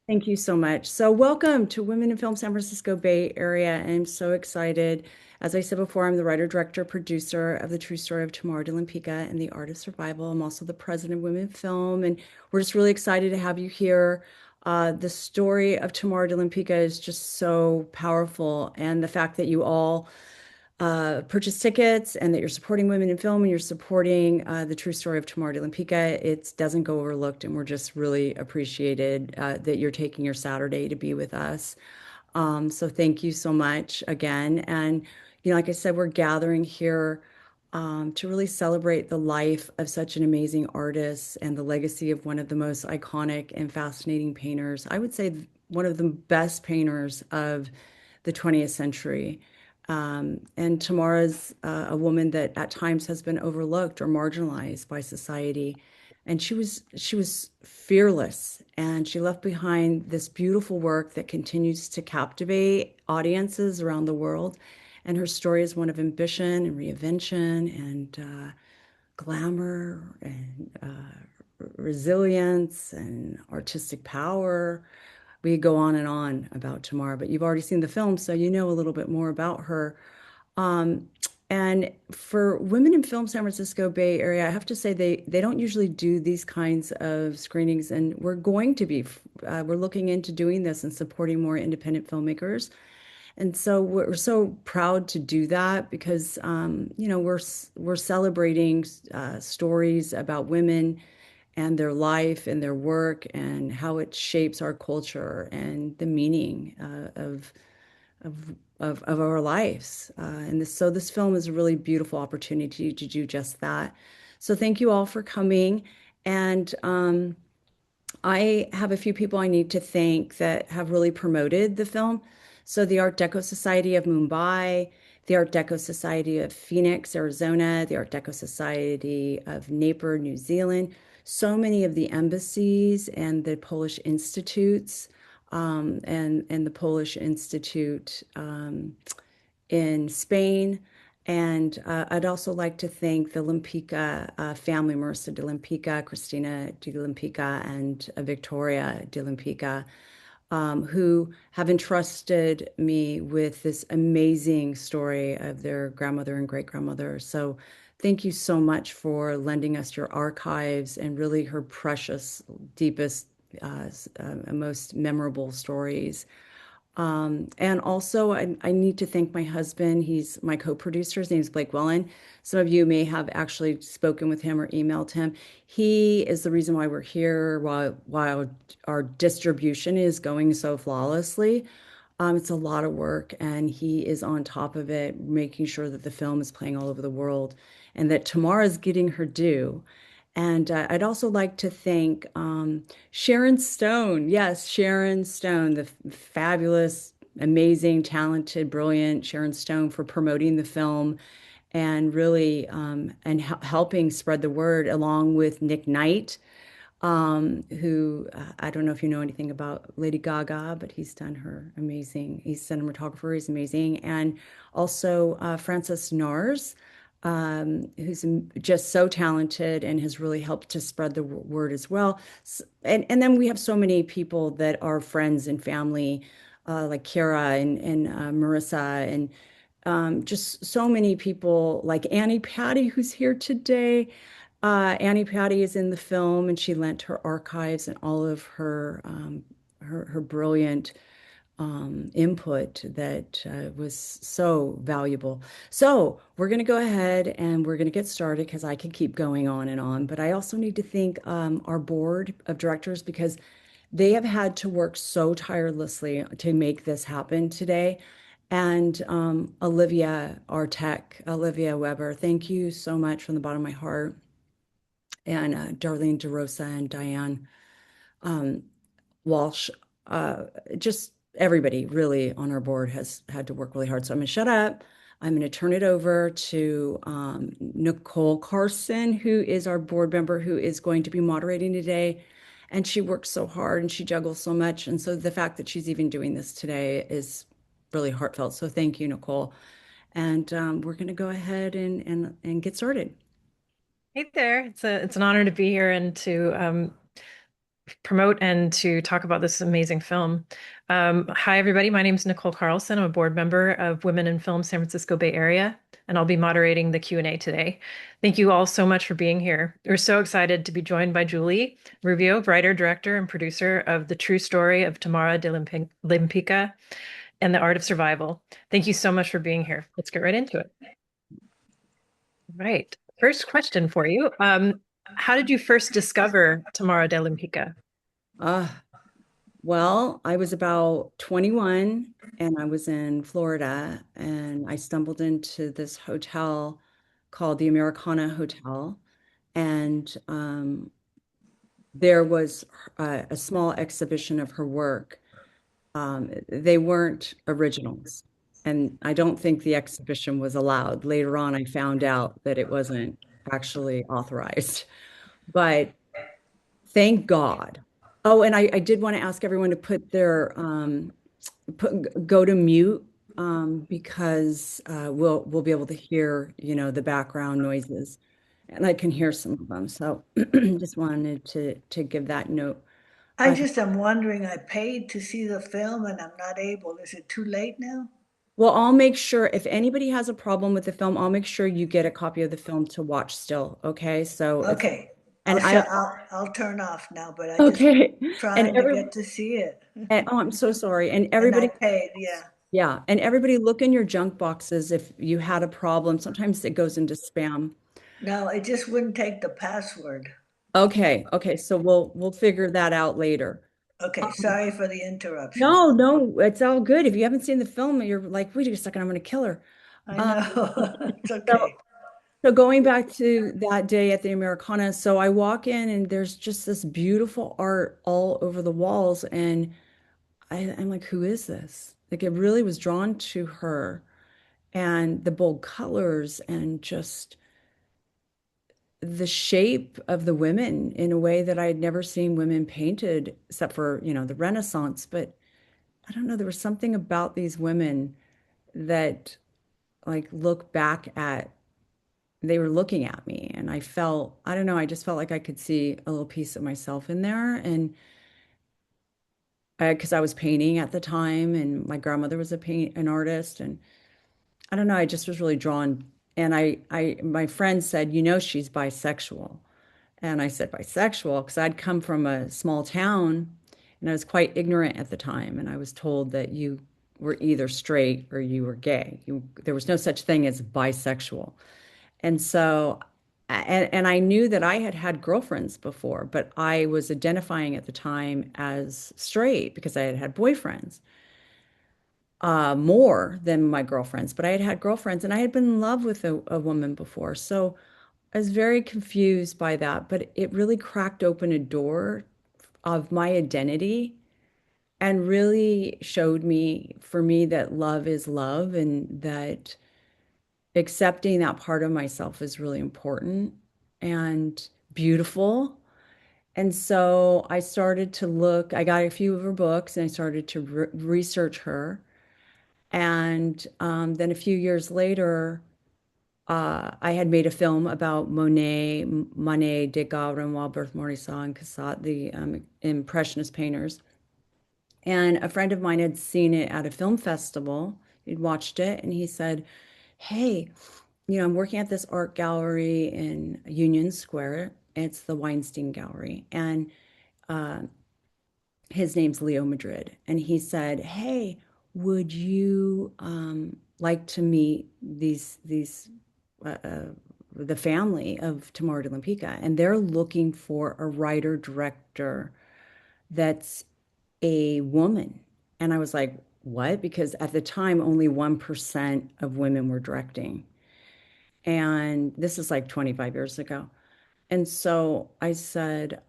Thank you so much. So, welcome to Women in Film San Francisco Bay Area. I'm so excited. As I said before, I'm the writer, director, producer of the true story of Tamara de Lempicka and the Art of Survival. I'm also the president of Women in Film, and we're just really excited to have you here. The story of Tamara de Lempicka is just so powerful, and the fact that you all purchase tickets and that you're supporting women in film and you're supporting the true story of Tamara de Lempicka. It doesn't go overlooked, and we're just really appreciated that you're taking your Saturday to be with us. So thank you so much again. And, like I said, we're gathering here to really celebrate the life of such an amazing artist and the legacy of one of the most iconic and fascinating painters. I would say one of the best painters of the 20th century. And Tamara's a woman that at times has been overlooked or marginalized by society. And she was fearless, and she left behind this beautiful work that continues to captivate audiences around the world. And her story is one of ambition and reinvention and glamour and resilience and artistic power. We could go on and on about Tamara, but you've already seen the film, so you know a little bit more about her. Um, and for Women in Film San Francisco Bay Area, I have to say they don't usually do these kinds of screenings, and we're going to be we're looking into doing this and supporting more independent filmmakers. And so we're so proud to do that because we're celebrating stories about women and their life and their work and how it shapes our culture and the meaning of of our lives. So this film is a really beautiful opportunity to do just that. So thank you all for coming. And I have a few people I need to thank that have really promoted the film. So the Art Deco Society of Mumbai, the Art Deco Society of Phoenix, Arizona, the Art Deco Society of Napier, New Zealand, so many of the embassies and the Polish institutes, and the Polish Institute in Spain. And I'd also like to thank the Lempicka family, Marissa de Lempicka, Christina de Lempicka, and Victoria de Lempicka, who have entrusted me with this amazing story of their grandmother and great grandmother. So thank you so much for lending us your archives and really her precious, deepest, most memorable stories. And also, I need to thank my husband. He's my co-producer. His name is Blake Wellen. Some of you may have actually spoken with him or emailed him. He is the reason why we're here, while our distribution is going so flawlessly. It's a lot of work, and he is on top of it, making sure that the film is playing all over the world and that Tamara's getting her due. And I'd also like to thank Sharon Stone. Yes, Sharon Stone, the fabulous, amazing, talented, brilliant Sharon Stone for promoting the film and really and helping spread the word along with Nick Knight, who I don't know if you know anything about Lady Gaga, but he's done her amazing. He's a cinematographer, he's amazing. And also Francis Nars, who's just so talented and has really helped to spread the word as well. And then we have so many people that are friends and family, like Kara and Marissa, and just so many people like Annie Patty, who's here today. Annie Patty is in the film, and she lent her archives and all of her brilliant input that was so valuable. So we're going to go ahead and we're going to get started because I can keep going on and on. But I also need to thank our board of directors because they have had to work so tirelessly to make this happen today. And Olivia, our tech, Olivia Weber, thank you so much from the bottom of my heart. And Darlene DeRosa and Diane um, Walsh, just everybody really on our board has had to work really hard. So I'm going to shut up. I'm going to turn it over to Nicole Carson, who is our board member, who is going to be moderating today. And she works so hard and she juggles so much. And so the fact that she's even doing this today is really heartfelt. So thank you, Nicole. And we're going to go ahead and get started. Hey there. It's an honor to be here and to promote and to talk about this amazing film. Hi, everybody. My name is Nicole Carlson. I'm a board member of Women in Film San Francisco Bay Area, and I'll be moderating the Q&A today. Thank you all so much for being here. We're so excited to be joined by Julie Rubio, writer, director, and producer of The True Story of Tamara de Lempicka and the Art of Survival. Thank you so much for being here. Let's get right into it. Right. First question for you. How did you first discover Tamara de Lempicka? Uh, well, I was about 21 and I was in Florida and I stumbled into this hotel called the Americana Hotel. And there was a small exhibition of her work. They weren't originals. And I don't think the exhibition was allowed. Later on, I found out that it wasn't actually authorized. But thank God. Oh, and I did want to ask everyone to put their go to mute because we'll be able to hear, the background noises, and I can hear some of them. So just wanted to give that note. I Uh, just am wondering, I paid to see the film and I'm not able. Is it too late now? well, I'll make sure if anybody has a problem with the film, I'll make sure you get a copy of the film to watch still. Okay, so if Okay, and I I'll turn off now, but I just okay, and trying to every get to see it. and, oh, I'm so sorry, and And I everybody. paid, yeah. Yeah, and everybody look in your junk boxes if you had a problem. Sometimes it goes into spam. No, it just wouldn't take the password. Okay, okay, so we'll figure that out later. Okay, sorry for the interruption. No, no, it's all good. If you haven't seen the film, you're like, wait a second, I'm going to kill her. I Um, know. It's so, okay. so going back to that day at the Americana, so I walk in and there's just this beautiful art all over the walls, and I'm like, who is this? Like, it really was drawn to her, and the bold colors, and just the shape of the women in a way that I had never seen women painted, except for, the Renaissance. But I don't know, there was something about these women that like look back at, they were looking at me, and I felt, I don't know, I just felt like I could see a little piece of myself in there. And because I was painting at the time, and my grandmother was an artist, and I don't know, I just was really drawn. And my friend said, she's bisexual. And I said bisexual because I'd come from a small town and I was quite ignorant at the time. And I was told that you were either straight or you were gay. There was no such thing as bisexual. And so, and I knew that I had had girlfriends before, but I was identifying at the time as straight because I had had boyfriends, more than my girlfriends. But I had had girlfriends and I had been in love with a woman before. So I was very confused by that, but it really cracked open a door of my identity and really showed me, for me, that love is love and that accepting that part of myself is really important and beautiful. And so I started to look, I got a few of her books and I started to research her. And then a few years later, I had made a film about Manet, Degas, Renoir, Berthe Morisot, and Cassatt, the Impressionist painters. And a friend of mine had seen it at a film festival. He'd watched it, and he said, "Hey, I'm working at this art gallery in Union Square. It's the Weinstein Gallery, and uh, his name's Leo Madrid." And he said, "Hey, would you like to meet uh, uh, the family of Tamara de Lempicka, and they're looking for a writer director that's a woman." And I was like, what? Because at the time, only 1% of women were directing. And this is like 25 years ago. And so I said,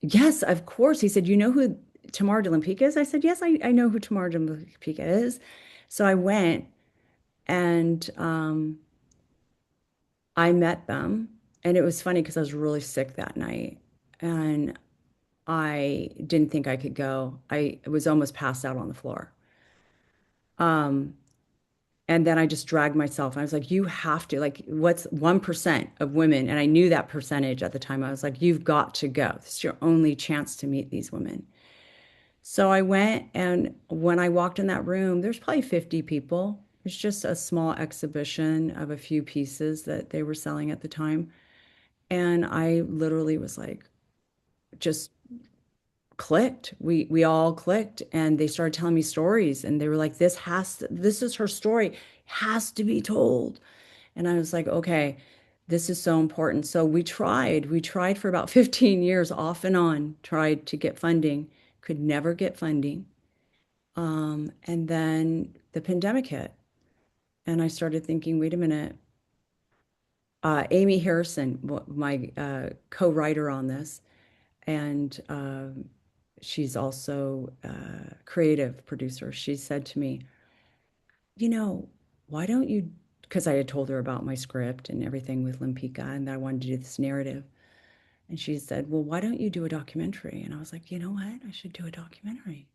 yes, of course. He said, you know who Tamara de Lempicka is? I said, yes, I know who Tamara de Lempicka is. So I went and I met them. And it was funny because I was really sick that night. And I didn't think I could go. I was almost passed out on the floor. Um, And then I just dragged myself. I was like, you have to, like, what's 1% of women? And I knew that percentage at the time. I was like, you've got to go. This is your only chance to meet these women. So I went, and when I walked in that room, there's probably 50 people. It's just a small exhibition of a few pieces that they were selling at the time. And I literally was like, just clicked. We all clicked, and they started telling me stories, and they were like, this is her story, has to be told. And I was like, okay, this is so important. So we tried for about 15 years off and on, tried to get funding, could never get funding. And then the pandemic hit, and I started thinking, wait a minute, Amy Harrison, my co-writer on this, and she's also a creative producer. She said to me, you know, why don't you, because I had told her about my script and everything with Lempicka and that I wanted to do this narrative. And she said, well, why don't you do a documentary? And I was like, you know what? I should do a documentary.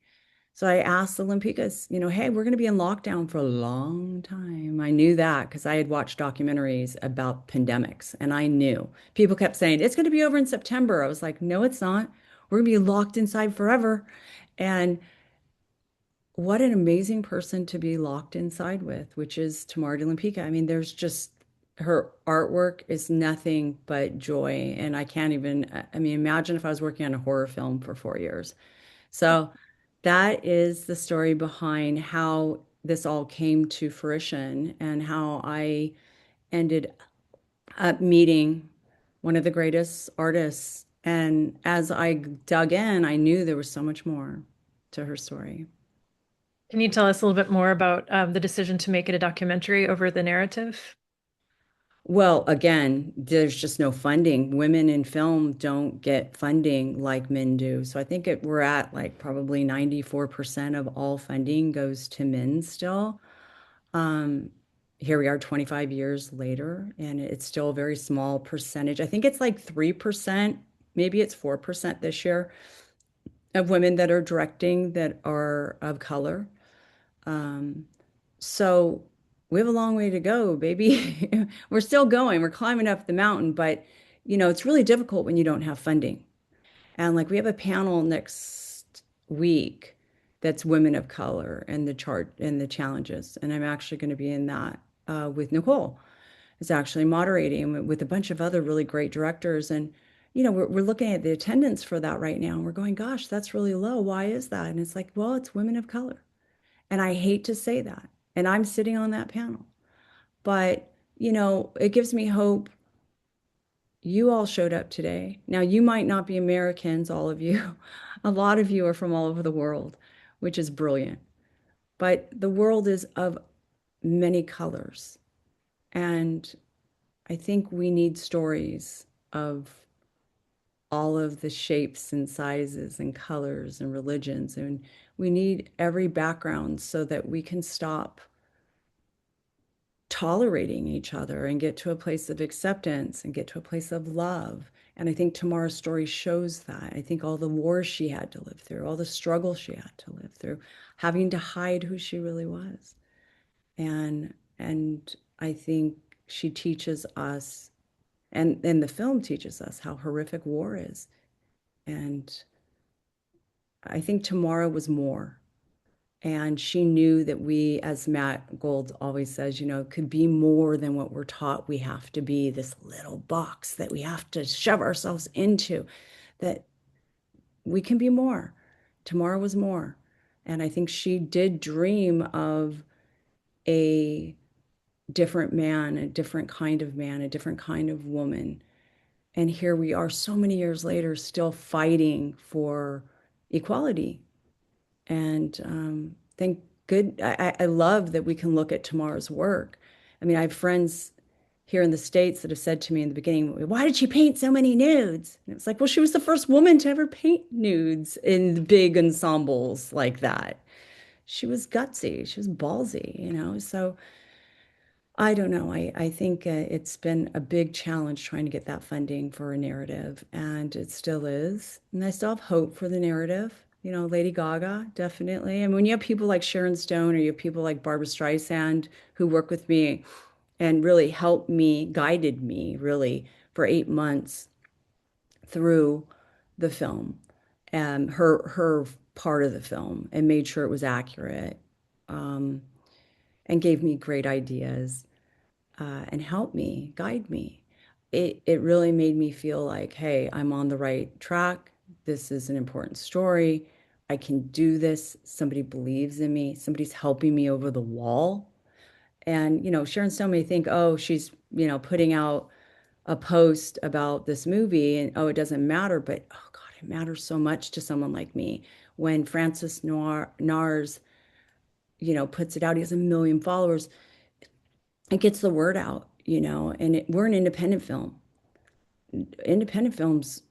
So I asked the Lempickas, hey, we're going to be in lockdown for a long time. I knew that because I had watched documentaries about pandemics, and I knew. People kept saying, it's going to be over in September. I was like, no, it's not. We're going to be locked inside forever. And what an amazing person to be locked inside with, which is Tamara de Lempicka. I mean, there's just her artwork is nothing but joy. And I can't even, I mean, imagine if I was working on a horror film for 4 years. So that is the story behind how this all came to fruition and how I ended up meeting one of the greatest artists. And as I dug in, I knew there was so much more to her story. Can you tell us a little bit more about the decision to make it a documentary over the narrative? Well, again, there's just no funding. Women in film don't get funding like men do. So I think we're at like probably 94% of all funding goes to men still. Um, Here we are 25 years later, and it's still a very small percentage. I think it's like 3%, maybe it's 4% this year of women that are directing that are of color. Um, so we have a long way to go, baby. We're still going, we're climbing up the mountain, but it's really difficult when you don't have funding. And like we have a panel next week that's women of color and the chart and the challenges. And I'm actually going to be in that with Nicole. Is actually moderating with a bunch of other really great directors. And, we're looking at the attendance for that right now. And we're going, gosh, that's really low. Why is that? And it's like, well, it's women of color. And I hate to say that. And I'm sitting on that panel. But, it gives me hope. You all showed up today. Now, you might not be Americans, all of you. A lot of you are from all over the world, which is brilliant. But the world is of many colors. And I think we need stories of all of the shapes and sizes and colors and religions. And we need every background so that we can stop tolerating each other and get to a place of acceptance and get to a place of love. And I think Tamara's story shows that. I think all the wars she had to live through, all the struggles she had to live through, having to hide who she really was. And I think she teaches us, and the film teaches us how horrific war is. And I think Tamara was more. And she knew that we, as Matt Gold always says, could be more than what we're taught we have to be, this little box that we have to shove ourselves into, that we can be more. Tamara was more. And I think she did dream of a different man, a different kind of man, a different kind of woman. And here we are so many years later, still fighting for equality. And thank good, I love that we can look at Tamara's work. I mean, I have friends here in the States that have said to me in the beginning, why did she paint so many nudes? And it's like, well, she was the first woman to ever paint nudes in big ensembles like that. She was gutsy, she was ballsy. So I don't know. I think it's been a big challenge trying to get that funding for a narrative, and it still is. And I still have hope for the narrative. Lady Gaga, definitely. And when you have people like Sharon Stone or you have people like Barbara Streisand who work with me and really helped me, guided me really for 8 months through the film and her part of the film and made sure it was accurate, um, and gave me great ideas, and helped me, guide me. It really made me feel like, hey, I'm on the right track. This is an important story. I can do this. Somebody believes in me. Somebody's helping me over the wall. And, Sharon Stone may think, oh, she's, putting out a post about this movie and, oh, it doesn't matter. But, oh, God, it matters so much to someone like me. When Francis Nars, puts it out, he has 1 million followers. It gets the word out, and we're an independent film. Independent films,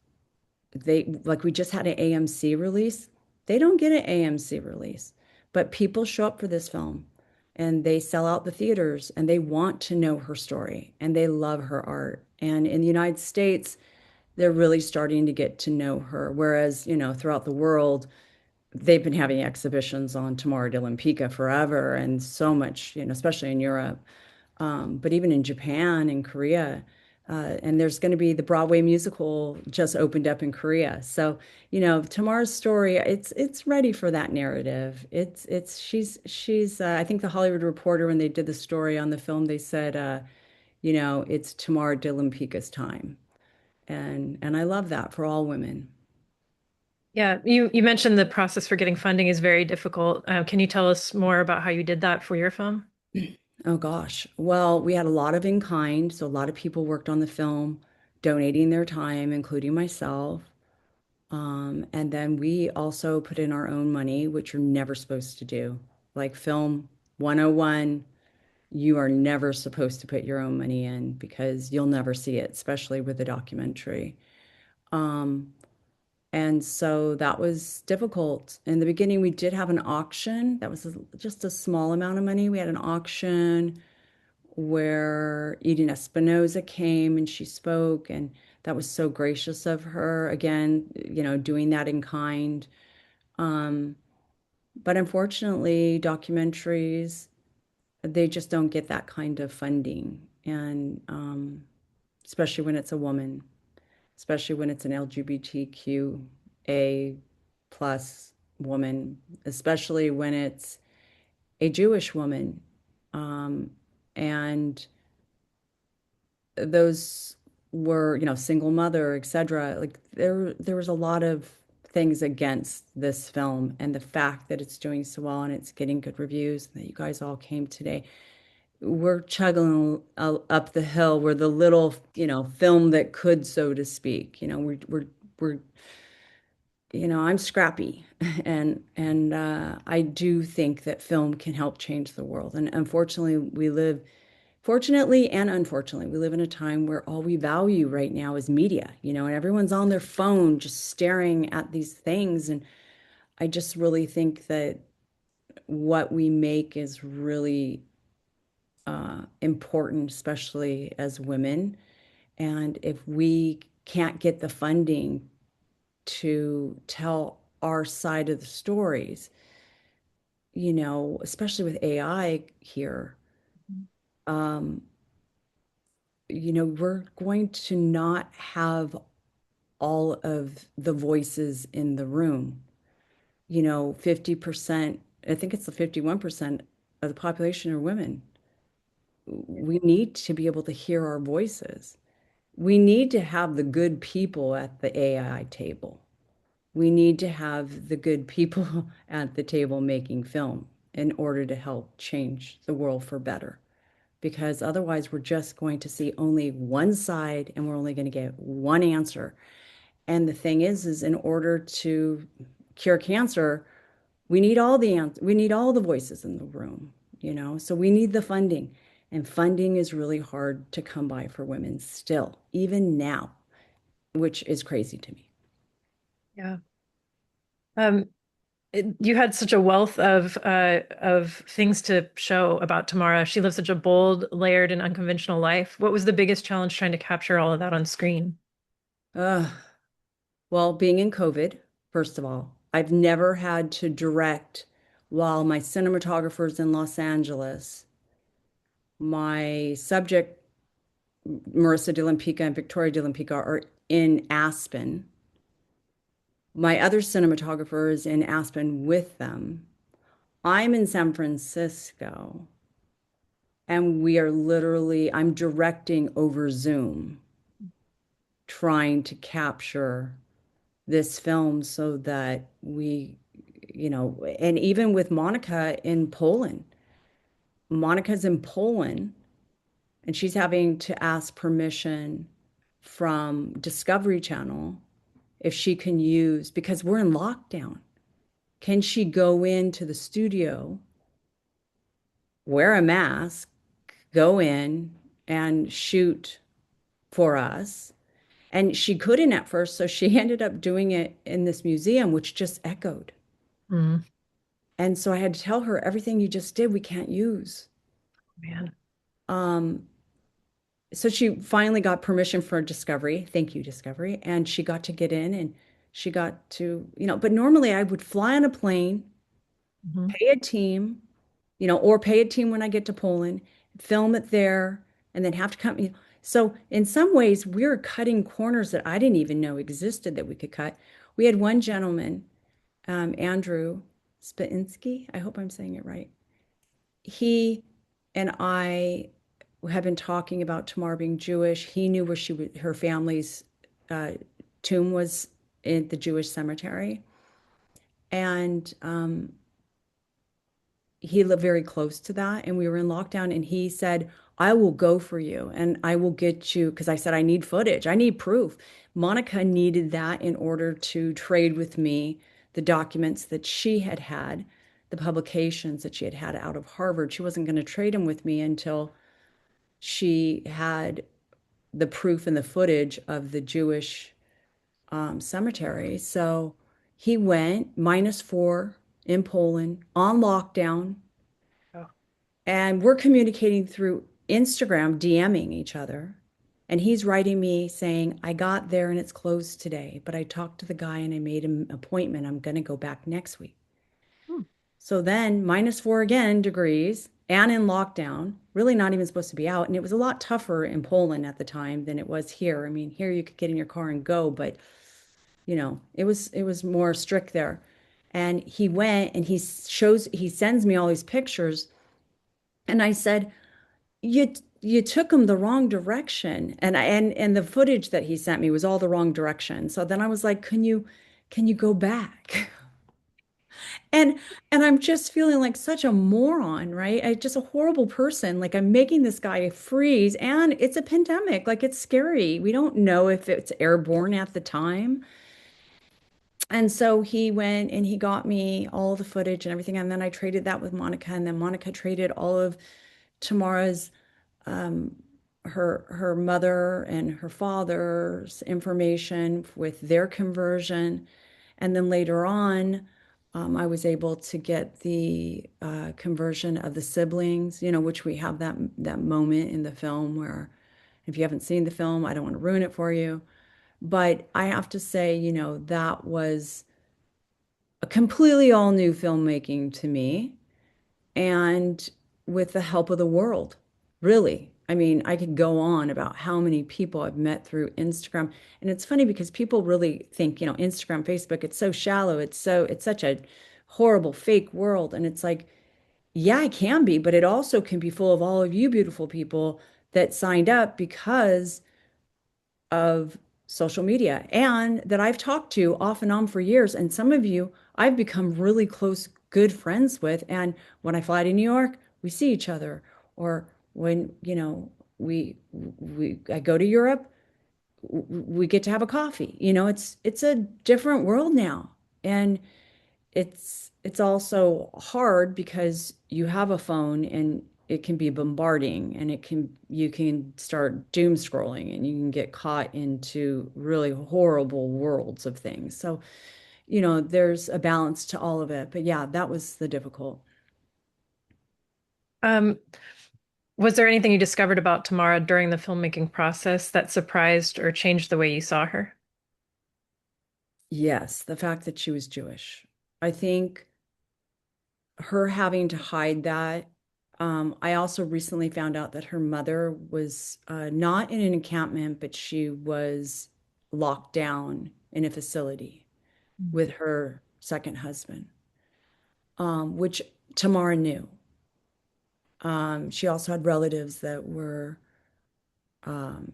they like we just had an AMC release. They don't get an AMC release, but people show up for this film and they sell out the theaters and they want to know her story and they love her art. And in the United States, they're really starting to get to know her. Whereas, throughout the world, they've been having exhibitions on Tamara de Lempicka forever and so much, especially in Europe. But even in Japan and Korea, and there's going to be the Broadway musical just opened up in Korea. So, Tamara's story, it's ready for that narrative. She's I think the Hollywood Reporter, when they did the story on the film, they said, it's Tamara de Lempicka's time. And I love that for all women. Yeah, you mentioned the process for getting funding is very difficult. Can you tell us more about how you did that for your film? Oh gosh. Well, we had a lot of in kind, so a lot of people worked on the film, donating their time, including myself. And then we also put in our own money, which you're never supposed to do. Like film 101, you are never supposed to put your own money in because you'll never see it, especially with a documentary. Um, and so that was difficult. In the beginning, we did have an auction. That was just a small amount of money. We had an auction where Eden Espinosa came and she spoke, and that was so gracious of her. Again, doing that in kind. Um, but unfortunately, documentaries, they just don't get that kind of funding. And especially when it's a woman, especially when it's an LGBTQA plus woman, especially when it's a Jewish woman. Um, and those were, single mother, etc. Like there was a lot of things against this film, and the fact that it's doing so well and it's getting good reviews, and that you guys all came today. We're chugging up the hill. We're the little, film that could, so to speak. We're I'm scrappy, and I do think that film can help change the world. And unfortunately, fortunately and unfortunately, we live in a time where all we value right now is media, and everyone's on their phone just staring at these things. And I just really think that what we make is really important, especially as women. And if we can't get the funding to tell our side of the stories, especially with AI here, um, we're going to not have all of the voices in the room. 50%, I think it's the 51% of the population are women. We need to be able to hear our voices. We need to have the good people at the AI table. We need to have the good people at the table making film in order to help change the world for better. Because otherwise, we're just going to see only one side and we're only going to get one answer. And the thing is in order to cure cancer, we need all the voices in the room, So we need the funding. And funding is really hard to come by for women still, even now, which is crazy to me. Yeah. Um, you had such a wealth of things to show about Tamara. She lived such a bold, layered, and unconventional life. What was the biggest challenge trying to capture all of that on screen? Uh, well, being in COVID, first of all, I've never had to direct while my cinematographer's in Los Angeles. My subject, Marissa de Lempicka and Victoria de Lempicka, are in Aspen. My other cinematographer is in Aspen with them. I'm in San Francisco, and we are literally, I'm directing over Zoom, trying to capture this film so that and even with Monica in Poland, Monica's in Poland and she's having to ask permission from Discovery Channel if she can use, because we're in lockdown, can she go into the studio, wear a mask, go in and shoot for us? And she couldn't at first, so she ended up doing it in this museum, which just echoed. Mm, And so I had to tell her everything you just did, we can't use. man. Um, so she finally got permission for Discovery. Thank you, Discovery. And she got to get in and she got to, but normally I would fly on a plane, Mhm. pay a team, or pay a team when I get to Poland, film it there, and then have to come. So in some ways, we're cutting corners that I didn't even know existed that we could cut. We had one gentleman, Andrew Spinski, I hope I'm saying it right. He and I have been talking about Tamar being Jewish. He knew where her family's uh, tomb was in the Jewish cemetery, and he lived very close to that. And we were in lockdown, and he said, "I will go for you, and I will get you," because I said I need footage, I need proof. Monica needed that in order to trade with me the documents that she had had, the publications that she had had out of Harvard. She wasn't going to trade them with me until she had the proof and the footage of the Jewish cemetery. So he went -4 in Poland on lockdown, Oh. and we're communicating through Instagram, DMing each other. And he's writing me saying, I got there and it's closed today, but I talked to the guy and I made an appointment. I'm going to go back next week. Hmm. So then -4 again degrees and in lockdown, really not even supposed to be out. And it was a lot tougher in Poland at the time than it was here. I mean, here you could get in your car and go, but it was more strict there. And he went and he sends me all these pictures. And I said, you took him the wrong direction. And the footage that he sent me was all the wrong direction. So then I was like, can you go back? And and I'm just feeling like such a moron, right? Just a horrible person. Like I'm making this guy freeze, and it's a pandemic. Like it's scary. We don't know if it's airborne at the time. And so he went and he got me all the footage and everything. And then I traded that with Monica, and then Monica traded all of Tamara's um her mother and her father's information with their conversion. And then later on, I was able to get the conversion of the siblings, which we have that moment in the film where, if you haven't seen the film, I don't want to ruin it for you. But I have to say, that was a completely all new filmmaking to me, and with the help of the world, really. I mean, I could go on about how many people I've met through Instagram. And it's funny because people really think, Instagram, Facebook, it's so shallow. It's such a horrible fake world. And it's like, yeah, it can be, but it also can be full of all of you beautiful people that signed up because of social media and that I've talked to off and on for years. And some of you I've become really close, good friends with. And when I fly to New York, we see each other. Or when, I go to Europe, we get to have a coffee. It's a different world now. And it's also hard because you have a phone and it can be bombarding, and you can start doom scrolling and you can get caught into really horrible worlds of things. So, there's a balance to all of it. But yeah, that was the difficult. Um, was there anything you discovered about Tamara during the filmmaking process that surprised or changed the way you saw her? Yes, the fact that she was Jewish. I think her having to hide that. I also recently found out that her mother was not in an encampment, but she was locked down in a facility with her second husband, which Tamara knew. She also had relatives that um,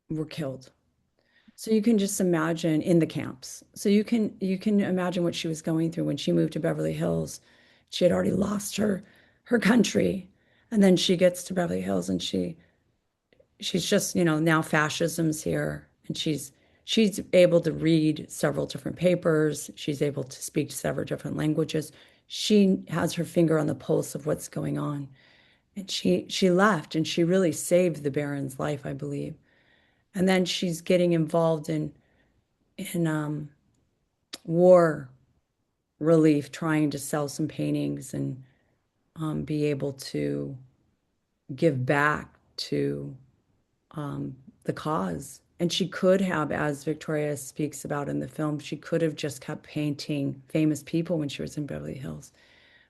were killed. So you can just imagine in the camps. So you can imagine what she was going through when she moved to Beverly Hills. She had already lost her country, and then she gets to Beverly Hills and she's just, now fascism's here, and she's able to read several different papers. She's able to speak several different languages. She has her finger on the pulse of what's going on. And she left and she really saved the Baron's life, I believe. And then she's getting involved in war relief, trying to sell some paintings and be able to give back to um, the cause. And she could have, as Victoria speaks about in the film, she could have just kept painting famous people when she was in Beverly Hills.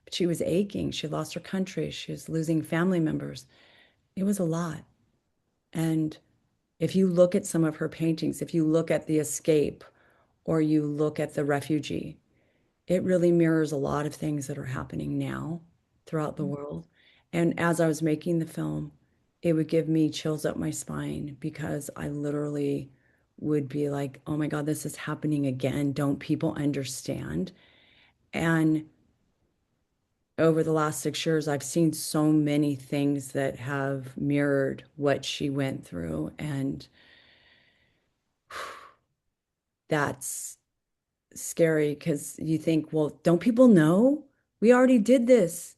But she was aching. She lost her country. She was losing family members. It was a lot. And if you look at some of her paintings, if you look at The Escape or you look at The Refugee, it really mirrors a lot of things that are happening now throughout the world. And as I was making the film, it would give me chills up my spine because I literally would be like, oh my God, this is happening again. Don't people understand? And over the last 6 years, I've seen so many things that have mirrored what she went through. And that's scary because you think, well, don't people know? We already did this.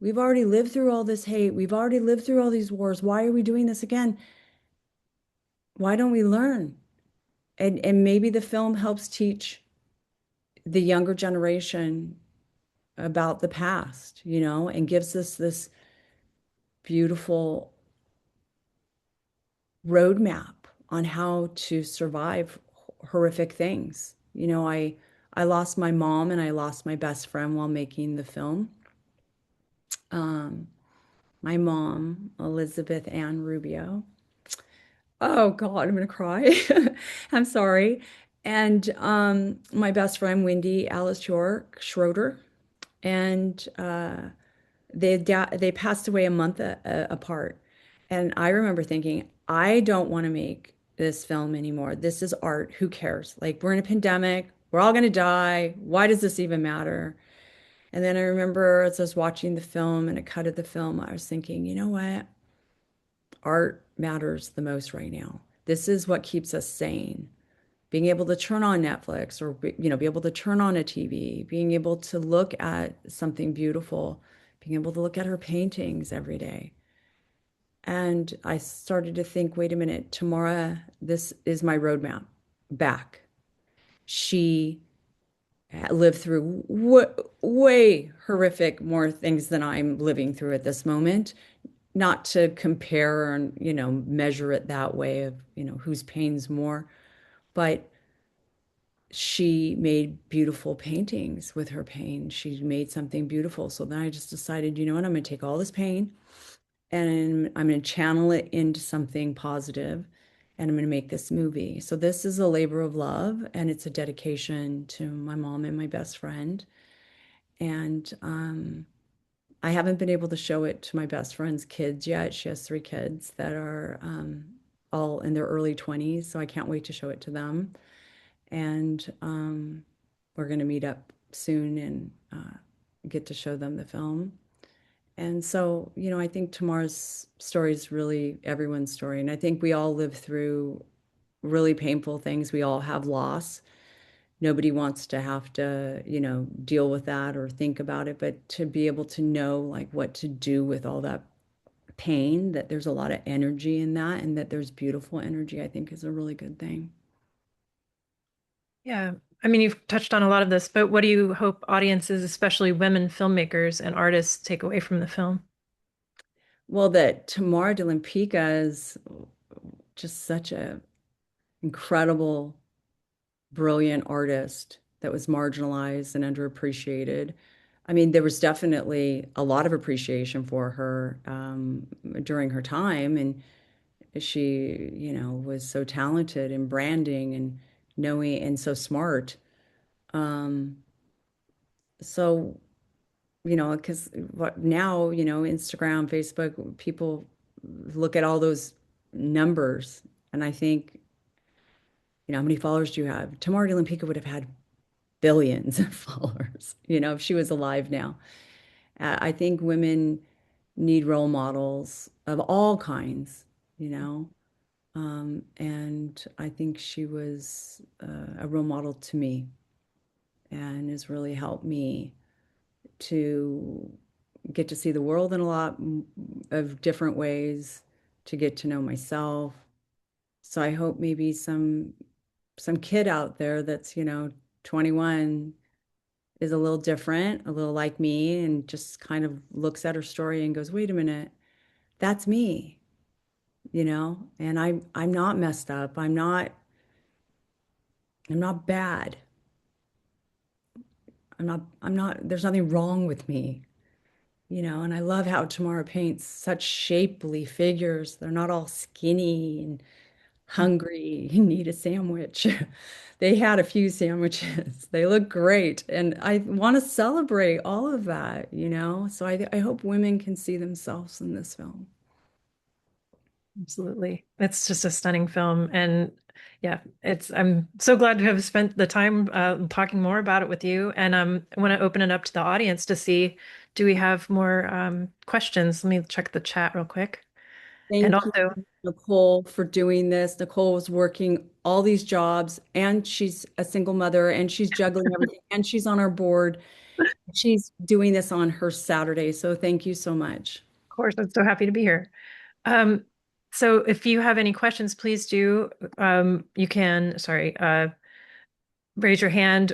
We've already lived through all this hate. We've already lived through all these wars. Why are we doing this again? Why don't we learn? And maybe the film helps teach the younger generation about the past, and gives us this beautiful roadmap on how to survive horrific things. I lost my mom and I lost my best friend while making the film. Um, my mom, Elizabeth Ann Rubio. Oh God, I'm gonna cry. I'm sorry. And my best friend, Wendy Alice York Schroeder, and they passed away a month apart. And I remember thinking, I don't want to make this film anymore. This is art. Who cares? Like, we're in a pandemic. We're all gonna die. Why does this even matter? And then I remember as I was watching the film and a cut of the film, I was thinking, you know what? Art matters the most right now. This is what keeps us sane. Being able to turn on Netflix or be able to turn on a TV, being able to look at something beautiful, being able to look at her paintings every day. And I started to think, wait a minute, Tamara, this is my roadmap back. She lived through way horrific more things than I'm living through at this moment. Not to compare and, measure it that way of, whose pain's more, but she made beautiful paintings with her pain. She made something beautiful. So then I just decided, you know what, I'm going to take all this pain and I'm going to channel it into something positive and I'm going to make this movie. So this is a labor of love and it's a dedication to my mom and my best friend. And I haven't been able to show it to my best friend's kids yet. She has 3 kids that are all in their early 20s, so I can't wait to show it to them. And we're going to meet up soon and get to show them the film. And so, I think Tamar's story is really everyone's story. And I think we all live through really painful things. We all have loss. Nobody wants to have to, deal with that or think about it, but to be able to know like what to do with all that pain, that there's a lot of energy in that and that there's beautiful energy, I think is a really good thing. Yeah. I mean, you've touched on a lot of this, but what do you hope audiences, especially women filmmakers and artists, take away from the film? Well, that Tamara de Lempicka is just such a incredible brilliant artist that was marginalized and underappreciated. I mean, there was definitely a lot of appreciation for her during her time, and she, was so talented in branding and knowing and so smart. Um, so, because what now, Instagram, Facebook, people look at all those numbers, and I think, how many followers do you have? Tamara de Lempicka would have had billions of followers, if she was alive now. I think women need role models of all kinds, you know. And I think she was a role model to me and has really helped me to get to see the world in a lot of different ways, to get to know myself. So I hope maybe some kid out there that's, 21 is a little different, a little like me, and just kind of looks at her story and goes, wait a minute, that's me, and I'm not messed up. I'm not bad. I'm not, there's nothing wrong with me, and I love how Tamara paints such shapely figures. They're not all skinny and hungry and need a sandwich. They had a few sandwiches. They look great. And I want to celebrate all of that, So I hope women can see themselves in this film. Absolutely. It's just a stunning film. And yeah, I'm so glad to have spent the time talking more about it with you. And I want to open it up to the audience to see, do we have more questions? Let me check the chat real quick. And Thank you, also, Nicole, for doing this. Nicole was working all these jobs, and she's a single mother, and she's juggling everything, and she's on our board. She's doing this on her Saturday. So thank you so much. of course, I'm so happy to be here. Um, so if you have any questions, please do. You can, sorry, raise your hand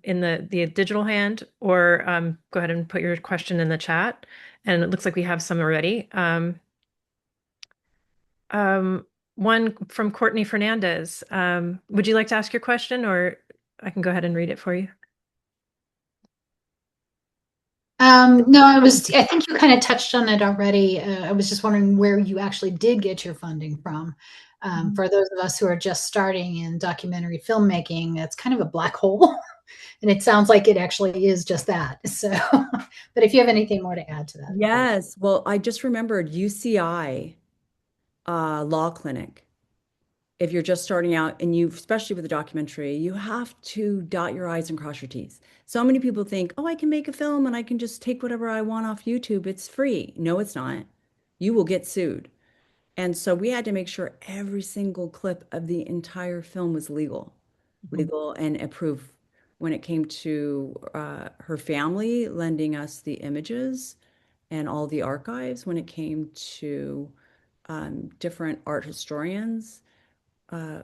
in the digital hand, or go ahead and put your question in the chat. And it looks like we have some already. Um, one from Courtney Fernandez. Would you like to ask your question, or I can go ahead and read it for you? No, I think you kind of touched on it already. I was just wondering where you actually did get your funding from. For those of us who are just starting in documentary filmmaking, it's kind of a black hole. And it sounds like it actually is just that. So, but if you have anything more to add to that, please. Yes. Well, I just remembered UCI Law Clinic. If you're just starting out and you, especially with a documentary, you have to dot your I's and cross your T's. So many people think, oh, I can make a film and I can just take whatever I want off YouTube. It's free. No, it's not. You will get sued. And so we had to make sure every single clip of the entire film was Mhm. legal and approved when it came to her family lending us the images and all the archives, when it came to different art historians,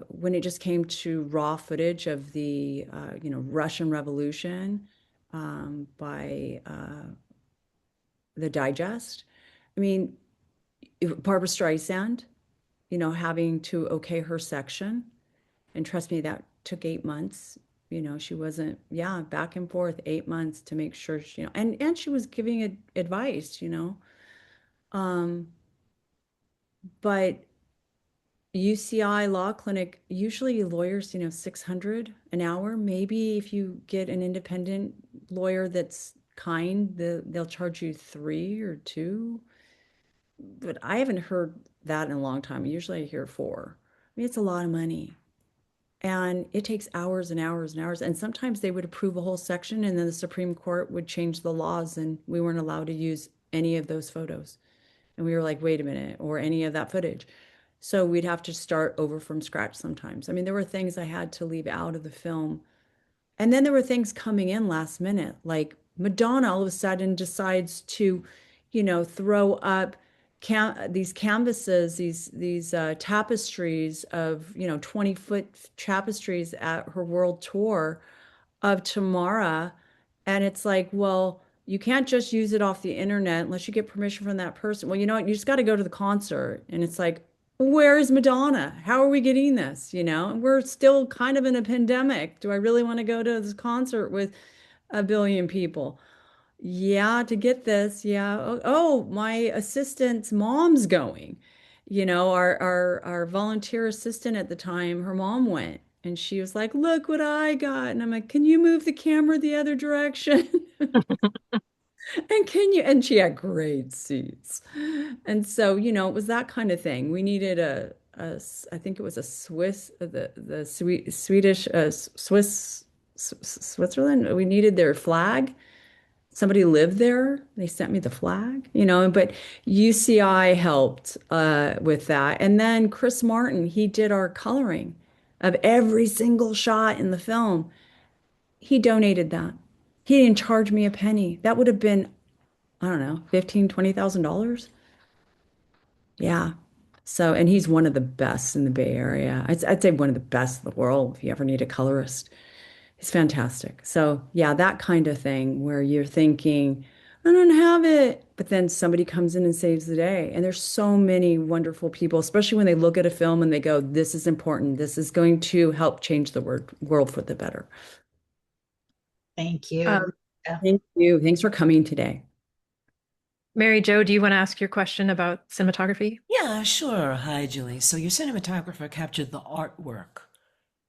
when it just came to raw footage of the Russian Revolution by the Digest. I mean, Barbara Streisand, having to okay her section, and trust me, that took 8 months. She wasn't, yeah, back and forth 8 months to make sure she, and she was giving advice, um, but UCI Law Clinic, usually lawyers, 600 an hour. Maybe if you get an independent lawyer that's kind, they'll charge you three or two. But I haven't heard that in a long time. Usually I hear four. I mean, it's a lot of money. And it takes hours and hours and hours. And sometimes they would approve a whole section and then the Supreme Court would change the laws and we weren't allowed to use any of those photos. And we were like, wait a minute, or any of that footage. So we'd have to start over from scratch sometimes. I mean, there were things I had to leave out of the film. And then there were things coming in last minute, like Madonna all of a sudden decides to, throw up these canvases, these tapestries of, 20-foot tapestries at her world tour of Tamara. And it's like, well, you can't just use it off the internet unless you get permission from that person. Well, you know what? You just got to go to the concert. And it's like, Where is Madonna? How are we getting this? And we're still kind of in a pandemic. Do I really want to go to this concert with a billion people? Yeah, to get this. Yeah. Oh, my assistant's mom's going. Our volunteer assistant at the time, her mom went and she was like, "Look what I got." And I'm like, "Can you move the camera the other direction?" And she had great seats. And so, it was that kind of thing. We needed I think it was a Swiss, the Swedish, Switzerland. We needed their flag. Somebody lived there. They sent me the flag, but UCI helped with that. And then Chris Martin, he did our coloring of every single shot in the film. He donated that. He didn't charge me a penny. That would have been, I don't know, 15, $20,000. Yeah. So, and he's one of the best in the Bay Area. I'd say one of the best in the world if you ever need a colorist. He's fantastic. So, yeah, that kind of thing where you're thinking, I don't have it, but then somebody comes in and saves the day. And there's so many wonderful people, especially when they look at a film and they go, this is important. This is going to help change the world for the better. Thank you. Um, Yeah. Thank you. Thanks for coming today. Mary Jo, do you want to ask your question about cinematography? Yeah, sure. Hi, Julie. So your cinematographer captured the artwork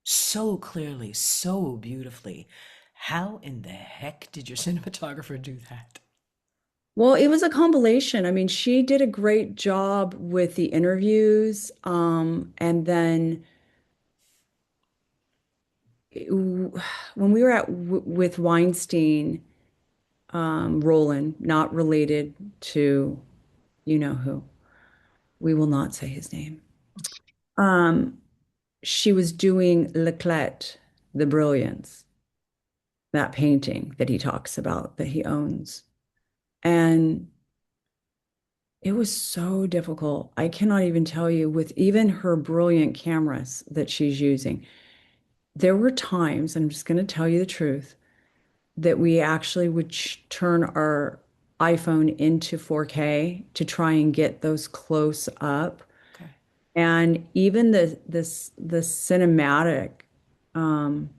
so clearly, so beautifully. How in the heck did your cinematographer do that? Well, it was a compilation. I mean, she did a great job with the interviews. And then when we were with Weinstein, Roland, not related to you know who, we will not say his name. Um, she was doing Leclerc, the Brilliance, that painting that he talks about that he owns. And it was so difficult. I cannot even tell you with even her brilliant cameras that she's using. There were times, and I'm just going to tell you the truth, that we actually would turn our iPhone into 4K to try and get those close up. Okay. And even the cinematic, um,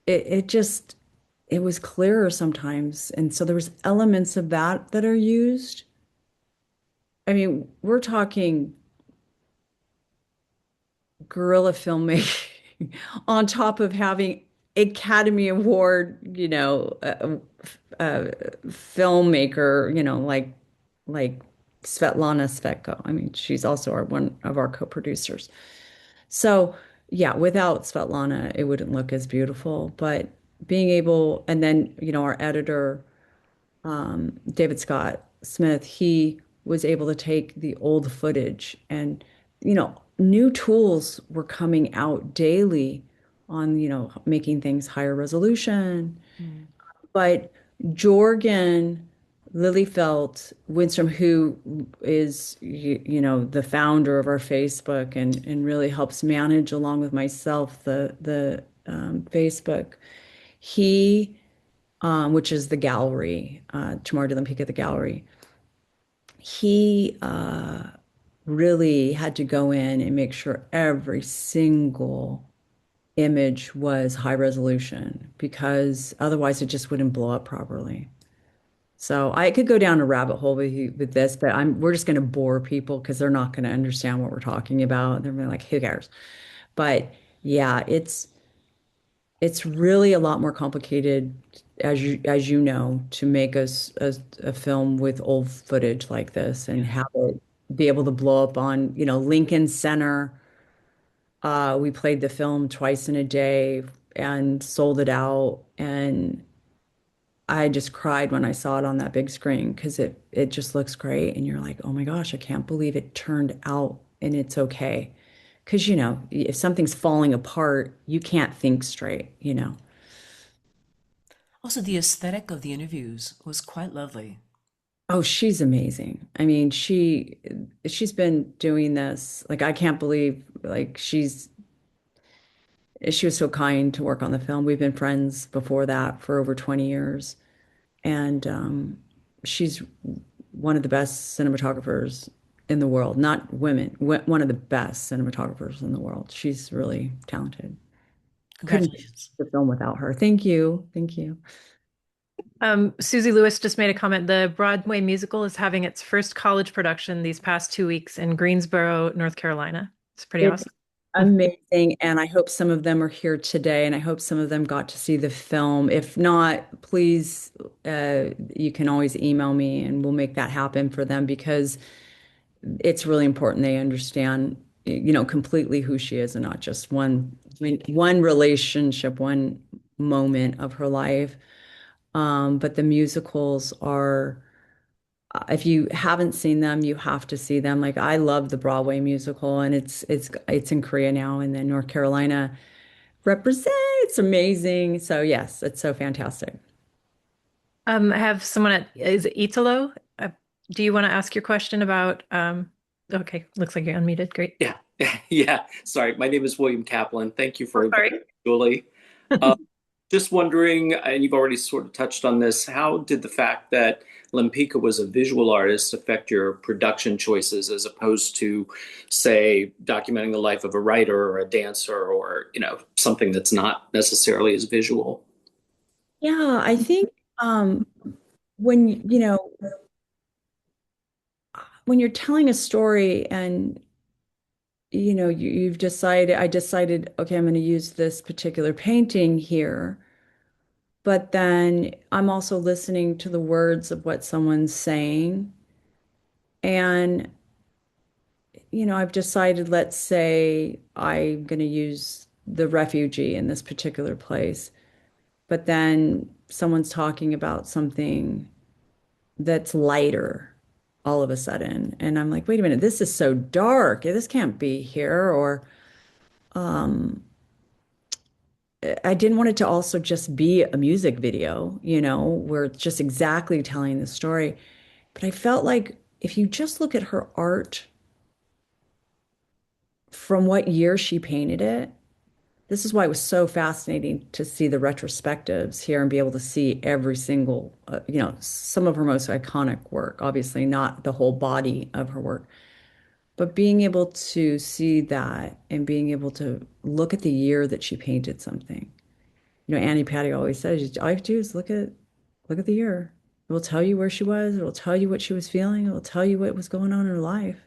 it just it was clearer sometimes. And so there was elements of that are used. I mean, we're talking guerrilla filmmaking on top of having Academy Award, filmmaker, like Svetlana Svetko. I mean, she's also one of our co-producers. So yeah, without Svetlana, it wouldn't look as beautiful. But being able, and then, our editor, David Scott Smith, he was able to take the old footage and, new tools were coming out daily on, making things higher resolution. Mm. But Jorgen Lillyfelt Winstrom, who is, the founder of our Facebook and really helps manage along with myself the Facebook, he which is the gallery, Tamara de Lempicka, the gallery. He really had to go in and make sure every single image was high resolution because otherwise it just wouldn't blow up properly. So I could go down a rabbit hole with this, but we're just going to bore people because they're not going to understand what we're talking about. They're gonna be like, who cares? But yeah, it's really a lot more complicated, as you know, to make a film with old footage like this and Yeah. have it be able to blow up on, Lincoln Center. We played the film twice in a day and sold it out. And I just cried when I saw it on that big screen because it just looks great. And you're like, oh my gosh, I can't believe it turned out and it's okay. Because, if something's falling apart, you can't think straight. Also, the aesthetic of the interviews was quite lovely. Oh, she's amazing. I mean, she's been doing this. Like, I can't believe like she was so kind to work on the film. We've been friends before that for over 20 years. And she's one of the best cinematographers in the world, not women, one of the best cinematographers in the world. She's really talented. Couldn't do Congratulations. the film without her. Thank you. Thank you. Susie Lewis just made a comment. The Broadway musical is having its first college production these past 2 weeks in Greensboro, North Carolina. It's pretty It's awesome. amazing. And I hope some of them are here today, and I hope some of them got to see the film. If not, please, you can always email me and we'll make that happen for them because it's really important they understand, completely who she is and not just one relationship, one moment of her life. But the musicals are, if you haven't seen them, you have to see them. Like I love the Broadway musical, and it's in Korea now, and then North Carolina represents. It's amazing. So yes, it's so fantastic. I have someone is it Italo? Do you want to ask your question about, okay, looks like you're unmuted. Great. Yeah, yeah. Sorry, my name is William Kaplan. Thank you for Oh, inviting sorry. me, Julie. Uh, just wondering, and you've already sort of touched on this, how did the fact that Lempicka was a visual artist affect your production choices as opposed to, say, documenting the life of a writer or a dancer or, something that's not necessarily as visual? Yeah, I think when when you're telling a story and you've decided, I decided, okay, I'm going to use this particular painting here, but then I'm also listening to the words of what someone's saying. And, I've decided, let's say I'm going to use the refugee in this particular place, but then someone's talking about something that's lighter all of a sudden. And I'm like, wait a minute, this is so dark. This can't be here. Or, um, I didn't want it to also just be a music video, where it's just exactly telling the story. But I felt like if you just look at her art from what year she painted it, this is why it was so fascinating to see the retrospectives here and be able to see every single, some of her most iconic work, obviously not the whole body of her work, but being able to see that and being able to look at the year that she painted something. Annie Patty always says, all you have to do is look at the year. It will tell you where she was. It will tell you what she was feeling. It will tell you what was going on in her life.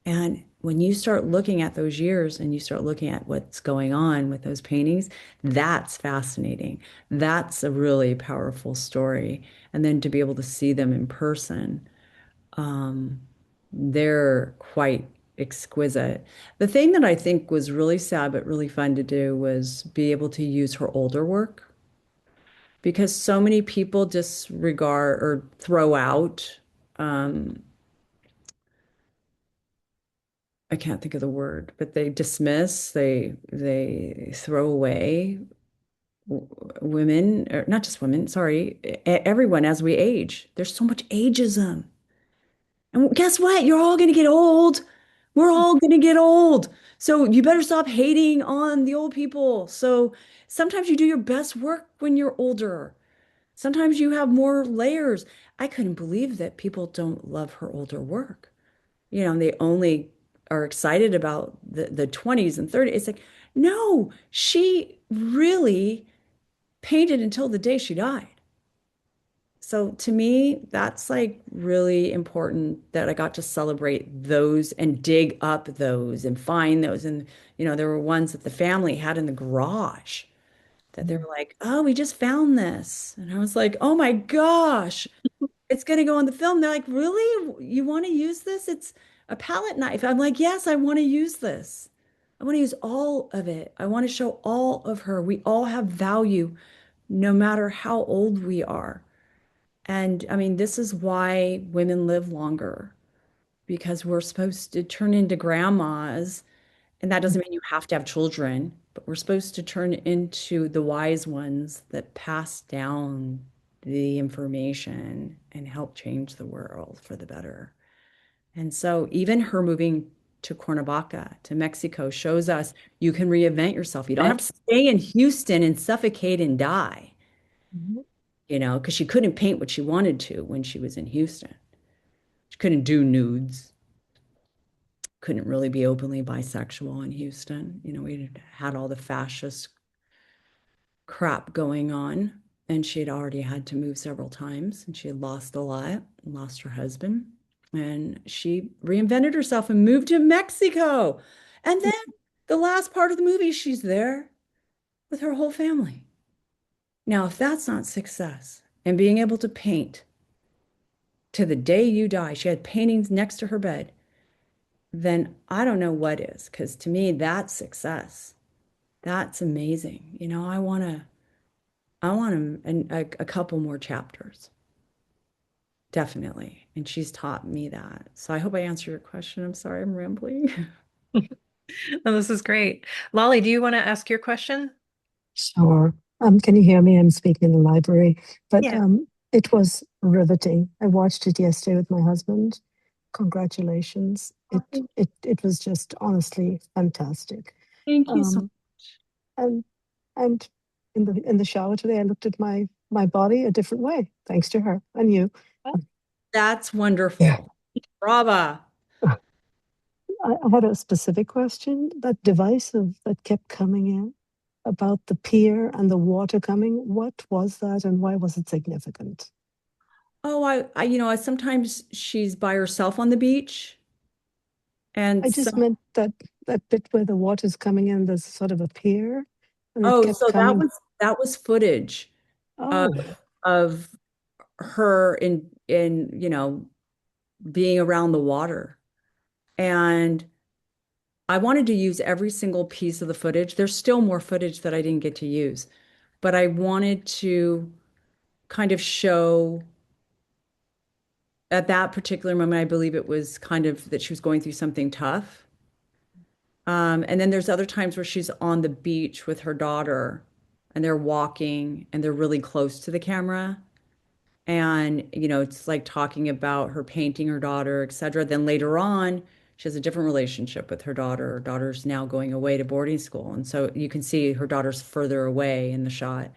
And when you start looking at those years and you start looking at what's going on with those paintings, that's fascinating. That's a really powerful story. And then to be able to see them in person, um, they're quite exquisite. The thing that I think was really sad but really fun to do was be able to use her older work because so many people disregard or throw out, um, I can't think of the word, but they dismiss, they throw away women, or not just women, sorry, everyone as we age. There's so much ageism. And guess what? You're all going to get old. We're all going to get old. So you better stop hating on the old people. So sometimes you do your best work when you're older. Sometimes you have more layers. I couldn't believe that people don't love her older work. And they only are excited about the 20s and 30s. It's like, no, she really painted until the day she died. So to me, that's like really important that I got to celebrate those and dig up those and find those. And, there were ones that the family had in the garage that they were like, oh, we just found this. And I was like, oh my gosh, it's going to go on the film. They're like, really? You want to use this? It's a palette knife. I'm like, yes, I want to use this. I want to use all of it. I want to show all of her. We all have value, no matter how old we are. And I mean, this is why women live longer because we're supposed to turn into grandmas. And that doesn't mean you have to have children, but we're supposed to turn into the wise ones that pass down the information and help change the world for the better. And so even her moving to Cuernavaca, to Mexico, shows us you can reinvent yourself. You don't have to stay in Houston and suffocate and die, Mhm. because she couldn't paint what she wanted to when she was in Houston. She couldn't do nudes. couldn't really be openly bisexual in Houston. You know, we had all the fascist crap going on, and she had already had to move several times, and she had lost a lot, lost her husband, and she reinvented herself and moved to Mexico. And then the last part of the movie, she's there with her whole family. Now, if that's not success and being able to paint to the day you die, she had paintings next to her bed, then I don't know what is, because to me, that's success. That's amazing. You know, I want a couple more chapters, definitely. And she's taught me that. So I hope I answered your question. I'm sorry, I'm rambling. Oh, this is great. Lolly, do you want to ask your question? Sure. Can you hear me? I'm speaking in the library, but Yeah. it was riveting. I watched it yesterday with my husband. Congratulations. It was just honestly fantastic. Thank you so Um, and and in the shower today, I looked at my body a different way, thanks to her and you. much. That's Yeah. wonderful. Brava. I had a specific question. That device that kept coming in about the pier and the water coming. What was that, and why was it significant? Oh, sometimes she's by herself on the beach. And I just some, meant that bit where the water's coming in. There's sort of a pier, and it oh, kept so that coming. was footage of Oh, of her being around the water. And I wanted to use every single piece of the footage. There's still more footage that I didn't get to use, but I wanted to kind of show at that particular moment, I believe it was kind of that she was going through something tough. And then there's other times where she's on the beach with her daughter and they're walking and they're really close to the camera. And, it's like talking about her painting her daughter, etc. Then later on, she has a different relationship with her daughter. Her daughter's now going away to boarding school. And so you can see her daughter's further away in the shot.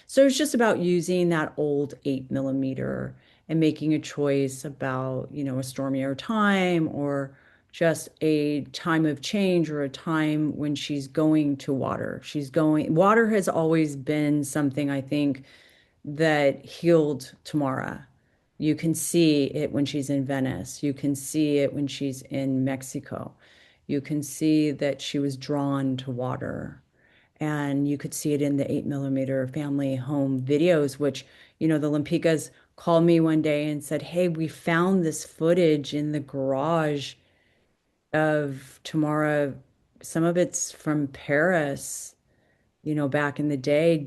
So it's just about using that old 8 millimeter and making a choice about, a stormier time or just a time of change or a time when she's going to water. Water has always been something I think that healed Tamara. You can see it when she's in Venice. You can see it when she's in Mexico. You can see that she was drawn to water. And you could see it in the 8 millimeter family home videos, which, the Lempickas called me one day and said, "Hey, we found this footage in the garage of Tamara. Some of it's from Paris, back in the day.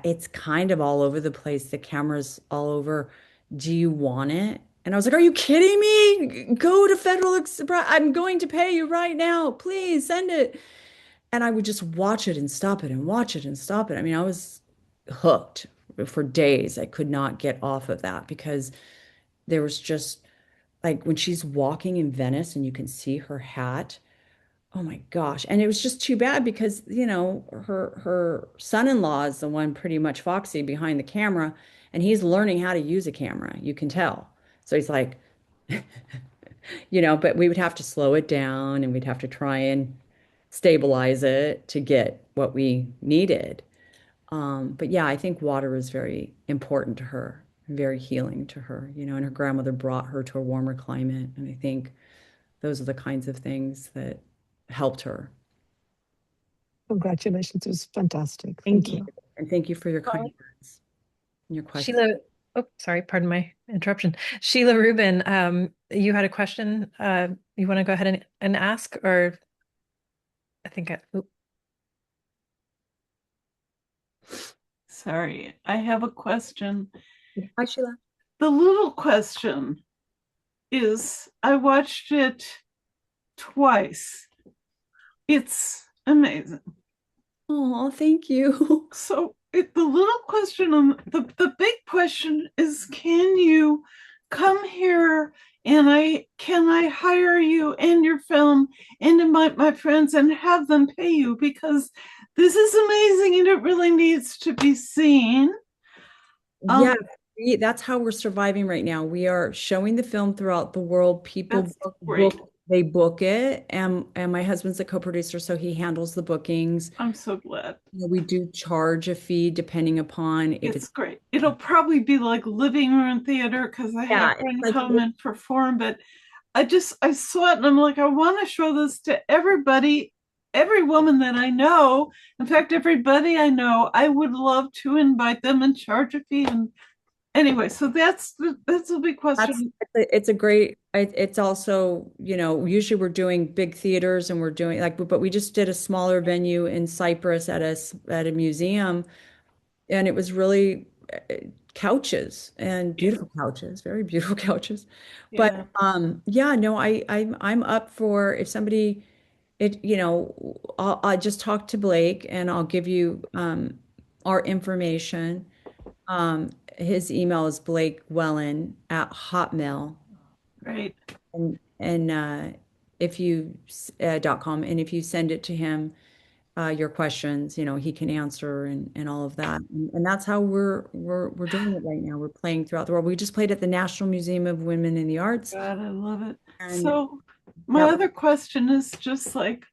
It's kind of all over the place. The camera's all over. Do you want it?" And I was like, "Are you kidding me? Go to Federal Express. I'm going to pay you right now. Please send it." And I would just watch it and stop it and watch it and stop it. I mean, I was hooked for days. I could not get off of that because there was just like when she's walking in Venice and you can see her hat. Oh my gosh. And it was just too bad because, her son-in-law is the one pretty much foxy behind the camera, and he's learning how to use a camera. You can tell. So he's like, but we would have to slow it down and we'd have to try and stabilize it to get what we needed. But yeah, I think water is very important to her, very healing to her, and her grandmother brought her to a warmer climate. And I think those are the kinds of things that helped her. congratulations. It was fantastic. Thank Thank you. you. And thank you for your kind Lolly? words and your question. Sheila, oh, sorry, pardon my interruption. Sheila Rubin, you had a question you want to go ahead and ask, or I think Sorry, I have a question. Hi, Sheila. The little question is I watched it twice. It's amazing. Oh, thank you. So the little question, the big question is, can you come here and can I hire you and your film and invite my friends and have them pay you, because this is amazing and it really needs to be seen. Yeah, that's how we're surviving right now. We are showing the film throughout the world. People That's book great. they book it, and my husband's a co-producer, so he handles the bookings. I'm so glad. You know, we do charge a fee depending upon if It's it's great. It'll probably be like living room theater because I yeah, have it's friends like come and perform, but I saw it and I'm like, I want to show this to everybody, every woman that I know. In fact, everybody I know, I would love to invite them and charge a fee. And anyway, so that's a big that's question. it's a great it's also, you know, usually we're doing big theaters and we're doing like but we just did a smaller venue in Cyprus at a museum, and it was really couches and Yeah, beautiful couches, very beautiful couches. But yeah, yeah, no, I'm up for if somebody it, you know, I'll just talk to Blake and I'll give you our information. His email is blakewellen@hotmail, right. and if you .com, and if you send it to him, your questions, you know, he can answer and all of that. And that's how we're doing it right now. We're playing throughout the world. We just played at the National Museum of Women in the Arts, God, I love it. and So my that other question is just like,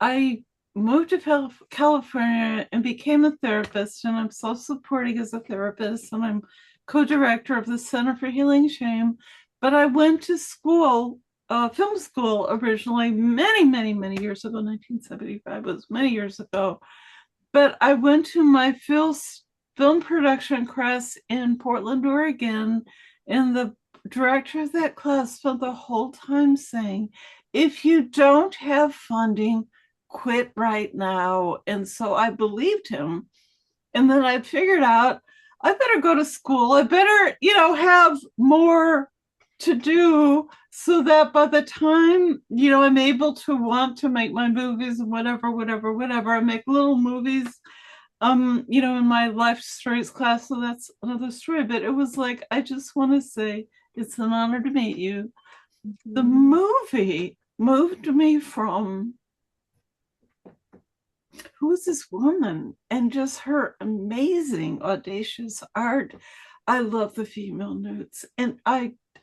I moved to California and became a therapist, and I'm self-supporting as a therapist, and I'm co-director of the Center for Healing Shame. But I went to school, film school originally, many years ago. 1975 was many years ago. But I went to my film production class in Portland, Oregon, and the director of that class spent the whole time saying, if you don't have funding, quit right now. And so I believed him. And then I figured out I better go to school. I better, have more to do so that by the time, I'm able to want to make my movies, whatever, I make little movies, in my life stories class. So that's another story. But it was like, I just want to say it's an honor to meet you. The movie moved me from who is this woman and just her amazing audacious art. I love the female nudes, and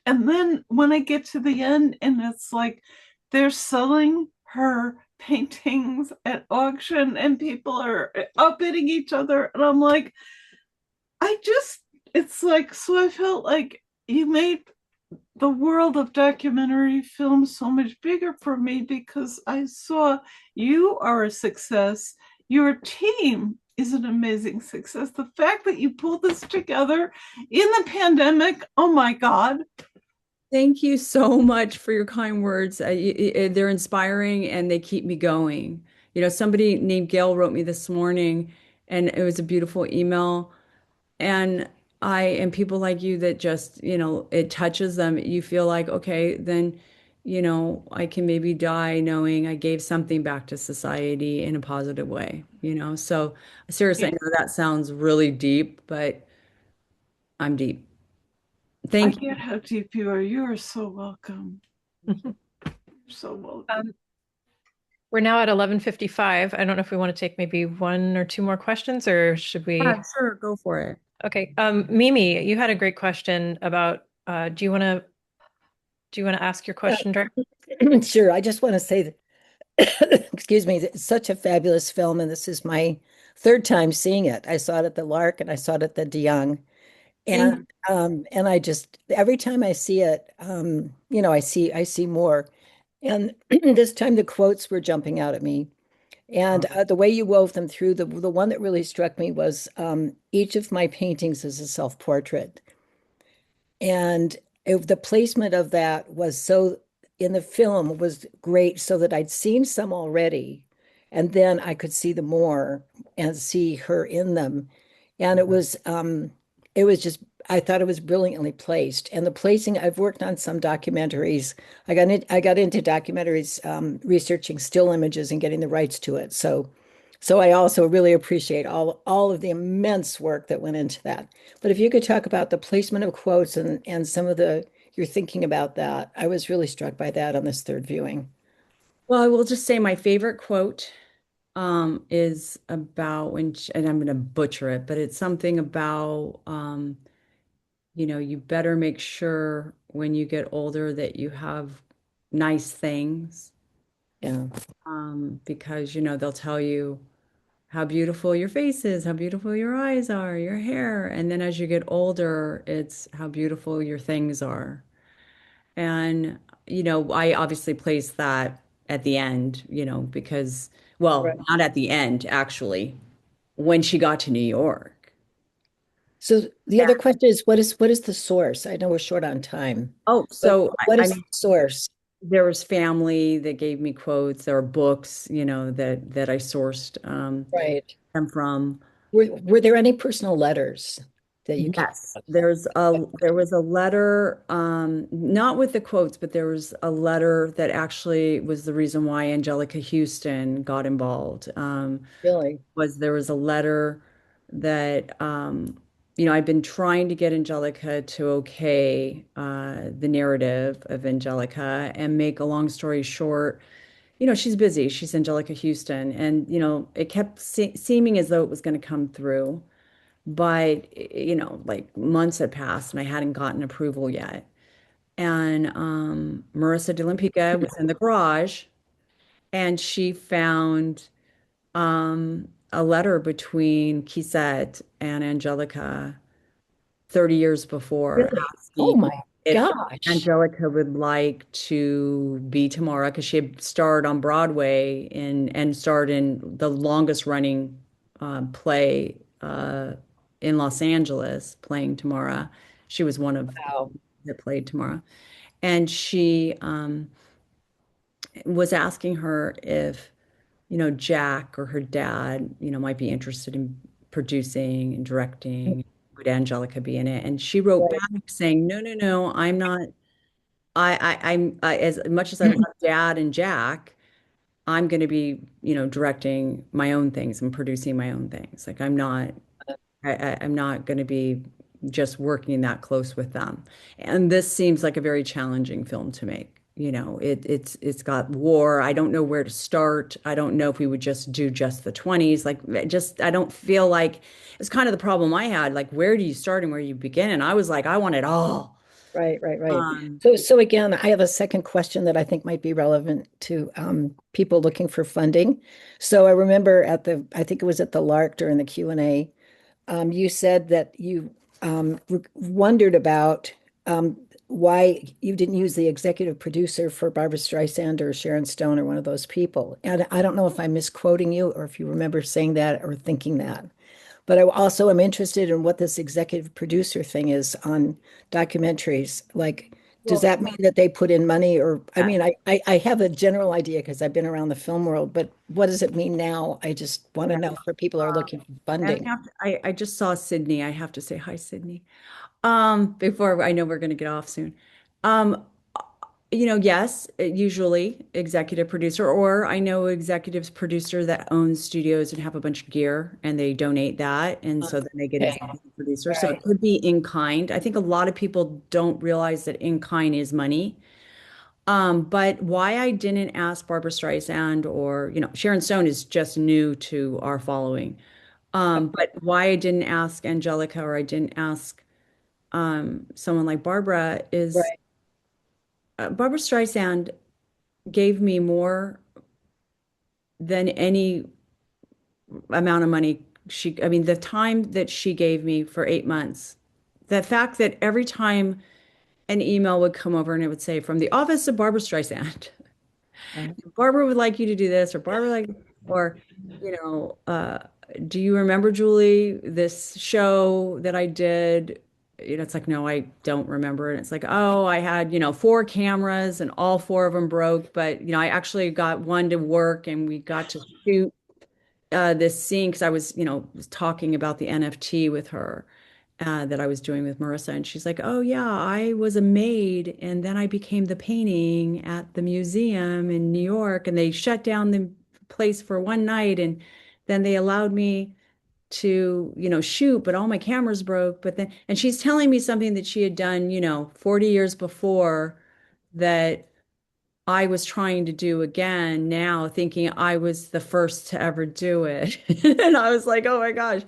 then when I get to the end and it's like they're selling her paintings at auction and people are outbidding each other, and I'm like, I just it's like, so I felt like you made the world of documentary film so much bigger for me because I saw you are a success. Your team is an amazing success. The fact that you pulled this together in the pandemic, oh my God. Thank you so much for your kind words. They're inspiring and they keep me going. You know, somebody named Gail wrote me this morning, and it was a beautiful email. And and people like you that just, you know, it touches them. You feel like, okay, then, you know, I can maybe die knowing I gave something back to society in a positive way, you know? So seriously, I Yeah, know that sounds really deep, but I'm deep. I Thank you. get how deep you are. You are so welcome. So welcome. We're now at 11:55. I don't know if we want to take maybe one or two more questions, or should we? Yeah, sure, go for it. Okay. Mimi, you had a great question about, do you want to ask your question directly? Sure. I just want to say that, excuse me, that it's such a fabulous film, and this is my third time seeing it. I saw it at the Lark and I saw it at the De Young. Thank And I just every time I see it, I see more. And this time the quotes were jumping out at me. And the way you wove them through, the one that really struck me was each of my paintings is a self-portrait. And the placement of that was so in the film was great so that I'd seen some already. And then I could see the more and see her in them. And it was just I thought it was brilliantly placed. And the placing, I've worked on some documentaries. I got into documentaries, researching still images and getting the rights to it. So I also really appreciate all of the immense work that went into that. But if you could talk about the placement of quotes and some of the you're thinking about that, I was really struck by that on this third viewing. Well, I will just say my favorite quote is about and I'm going to butcher it, but it's something about you better make sure when you get older that you have nice things, Yeah. because, they'll tell you how beautiful your face is, how beautiful your eyes are, your hair. And then as you get older, it's how beautiful your things are. And, I obviously placed that at the end, because, well, Right. not at the end, actually, when she got to New York. So the other question is, what is the source? I know we're short on time, Oh, but so what I is the mean, source? there was family that gave me quotes. There are books, that I sourced Right. them from. Were there any personal letters that you came Yes, across? there was a letter, not with the quotes, but there was a letter that actually was the reason why Angelica Houston got involved. Really? There was a letter that I've been trying to get Angelica to okay the narrative of Angelica, and make a long story short, she's busy. She's Angelica Houston, and it kept seeming as though it was going to come through. But, like months had passed and I hadn't gotten approval yet. And Marissa de Lempicka was in the garage and she found a letter between Kisette and Angelica 30 years before, Really? Oh asking my if gosh. Angelica would like to be Tamara, because she had starred on Broadway and starred in the longest running play in Los Angeles, playing Tamara. She was one of Wow. that played Tamara. And she was asking her if, Jack or her dad, might be interested in producing and directing. Would Angelica be in it? And she wrote back Right. saying, no, no, no, I'm not. As much as I love Dad and Jack, I'm going to be, directing my own things and producing my own things. Like I'm not going to be just working that close with them. And this seems like a very challenging film to make. It's got war. I don't know where to start. I don't know if we would just do just the 20s. Like I don't feel like it's kind of the problem I had. Like, where do you start and where you begin? And I was like, I want it all. Right, right, right. Um, So again, I have a second question that I think might be relevant to people looking for funding. So I remember I think it was at the Lark during the Q&A, you said that you wondered about why you didn't use the executive producer for Barbara Streisand or Sharon Stone or one of those people. And I don't know if I'm misquoting you or if you remember saying that or thinking that. But I also am interested in what this executive producer thing is on documentaries. Like, does well, that mean that they put in money or, I yeah. mean, I have a general idea because I've been around the film world, but what does it mean now? I just want to know for people who are looking for And funding. I just saw Sydney. I have to say hi, Sydney. Before I know we're going to get off soon. Um, yes, usually executive producer, or I know executives producer that owns studios and have a bunch of gear and they donate that. And so then they get Okay, executive producer. So it right. could be in kind. I think a lot of people don't realize that in kind is money. But why I didn't ask Barbara Streisand or, Sharon Stone is just new to our following. But why I didn't ask Angelica or I didn't ask someone like Barbara is Right. Barbara Streisand gave me more than any amount of money I mean, the time that she gave me for 8 months, the fact that every time an email would come over and it would say from the office of Barbara Streisand, Right. Barbara would like you to do this, or Barbara like, or, do you remember, Julie, this show that I did? It's like, no, I don't remember. And it's like, oh, I had, four cameras and all four of them broke. But, I actually got one to work and we got to shoot this scene because I was talking about the NFT with her that I was doing with Marissa, and she's like, "Oh yeah, I was a maid, and then I became the painting at the museum in New York, and they shut down the place for one night, and then they allowed me to, shoot, but all my cameras broke. But then, and she's telling me something that she had done, 40 years before that." I was trying to do again now, thinking I was the first to ever do it. And I was like, oh my gosh.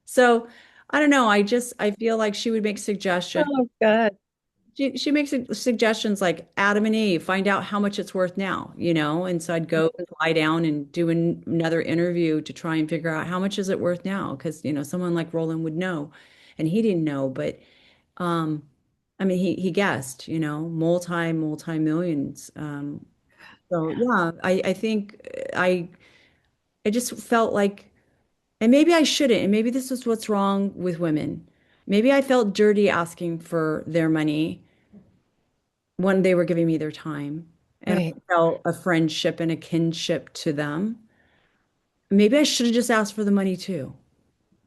So I don't know. I feel like she would make suggestions. Oh, God. She makes suggestions like Adam and Eve, find out how much it's worth now, you know? And so I'd go and lie down and do another interview to try and figure out how much is it worth now? Because, you know, someone like Roland would know and he didn't know, but um, I mean, he guessed, you know, multi millions. So yeah, I think I just felt like, and maybe I shouldn't, and maybe this is what's wrong with women. Maybe I felt dirty asking for their money when they were giving me their time, and I Right. felt a friendship and a kinship to them. Maybe I should have just asked for the money too,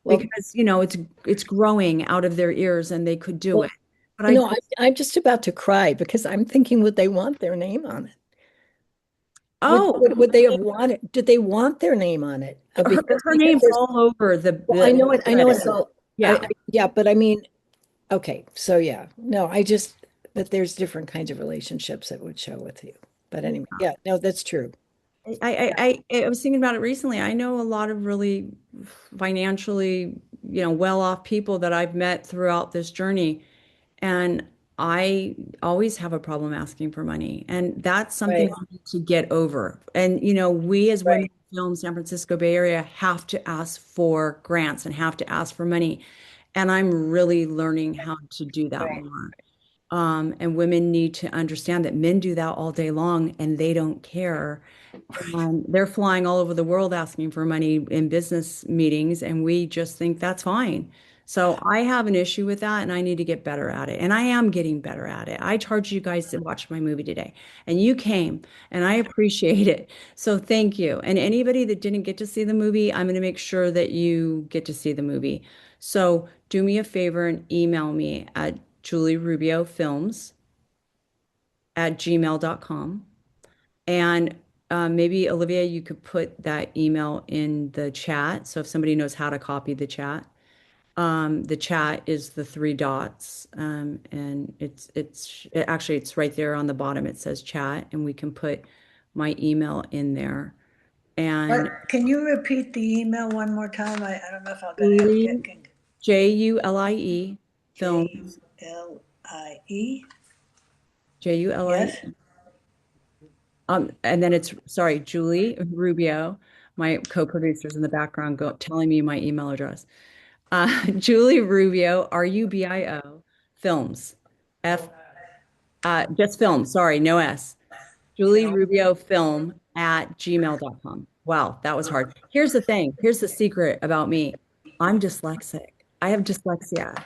Well, because you know it's growing out of their ears and they could do well, it. But you I know, just, I'm just about to cry because I'm thinking, would they want their name on it? oh, Would they have wanted, did they want their name on it? her Because name's there's, all over well, I know it, I know credit. it's all, Yeah. yeah, but I mean, okay, so yeah, no, that there's different kinds of relationships that would show with you. But anyway, yeah, no, that's true. I was thinking about it recently. I know a lot of really financially, you know, well-off people that I've met throughout this journey, and I always have a problem asking for money, and that's something Right, I need to get over. And you know, we as women right, in film, San Francisco Bay Area, have to ask for grants and have to ask for money, and I'm really learning how to do that right. more. And women need to understand that men do that all day long and they don't care. They're flying all over the world asking for money in business meetings, and we just think that's fine. So I have an issue with that, and I need to get better at it. And I am getting better at it. I charged you guys to watch my movie today, and you came, and I appreciate it. So thank you. And anybody that didn't get to see the movie, I'm going to make sure that you get to see the movie. So do me a favor and email me at julierubiofilms@gmail.com. And maybe Olivia, you could put that email in the chat. So if somebody knows how to copy the chat is the three dots, and actually it's right there on the bottom. It says chat, and we can put my email in there. And What, can you repeat the email one more time? I don't know if I'm gonna Julie, get Julie, films, Julie, Julie, yes? and then it's, sorry, Julie Rubio, my co-producers in the background go telling me my email address. Julie Rubio, Rubio, films, F, just film, sorry, no S. Julie Rubio film at gmail.com. Wow, that was hard. Here's the thing. Here's the secret about me. I'm dyslexic. I have dyslexia.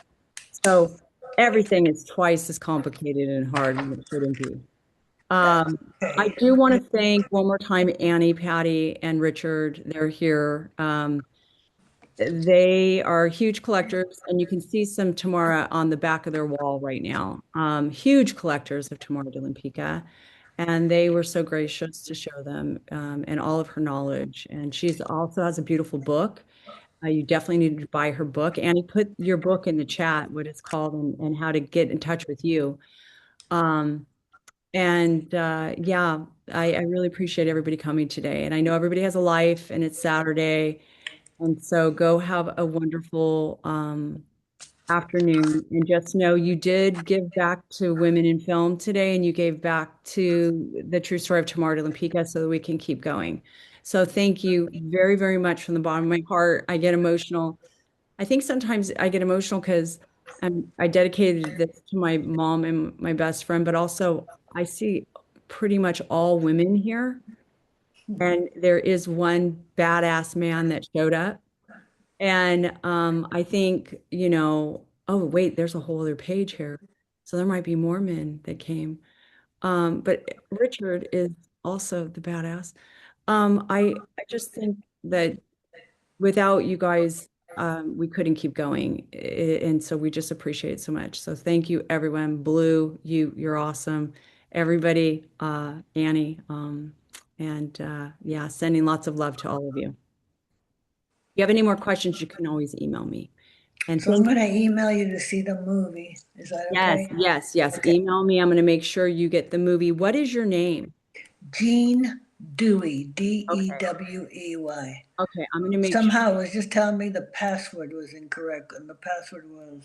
So everything is twice as complicated and hard when it shouldn't be. That's I okay. do want to thank one more time Annie, Patty, and Richard. They're here. They are huge collectors, and you can see some Tamara on the back of their wall right now. Huge collectors of Tamara de Lempicka, and they were so gracious to show them and all of her knowledge. And she's also has a beautiful book. You definitely need to buy her book. Annie, put your book in the chat, what it's called, and how to get in touch with you. Um, and yeah, I really appreciate everybody coming today. And I know everybody has a life, and it's Saturday. And so go have a wonderful afternoon. And just know you did give back to women in film today, and you gave back to the true story of Tamara de Lempicka so that we can keep going. So thank you very, very much from the bottom of my heart. I get emotional. I think sometimes I get emotional because I dedicated this to my mom and my best friend, but also I see pretty much all women here. And there is one badass man that showed up. And I think, you know, oh, wait, there's a whole other page here. So there might be more men that came. But Richard is also the badass. I just think that without you guys, we couldn't keep going. And so we just appreciate it so much. So thank you, everyone. Blue, you're awesome. Everybody, Annie, and yeah, sending lots of love to all of you. If you have any more questions, you can always email me. And So I'm thank you. gonna email you to see the movie. Is that Yes, okay? yes, yes. Okay. Email me. I'm going to make sure you get the movie. What is your name? Jean Dewey, Okay. Dewey. Okay. I'm going to make sure. Somehow it was just telling me the password was incorrect, and the password was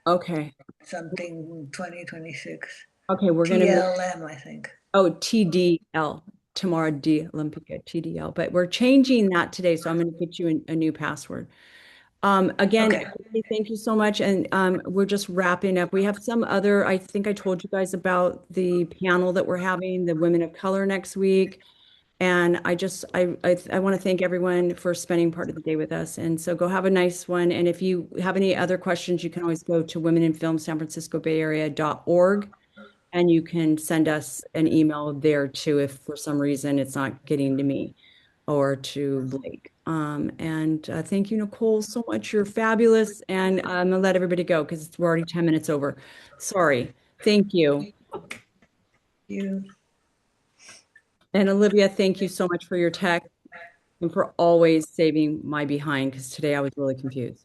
Okay. something 2026. Okay. We're going to make, TLM, I think. oh, TDL, Tamara de Lempicka, TDL. But we're changing that today. So I'm going to get you a new password. Again, Okay. everybody, thank you so much. And we're just wrapping up. We have some other, I think I told you guys about the panel that we're having, the Women of Color next week. And I want to thank everyone for spending part of the day with us. And so go have a nice one. And if you have any other questions, you can always go to Women in Film San Francisco Bay Area.org, and you can send us an email there too if for some reason it's not getting to me or to Blake. And thank you, Nicole, so much. You're fabulous. And I'm gonna let everybody go because we're already 10 minutes over. Sorry. Thank you. You. And Olivia, thank you so much for your tech and for always saving my behind because today I was really confused.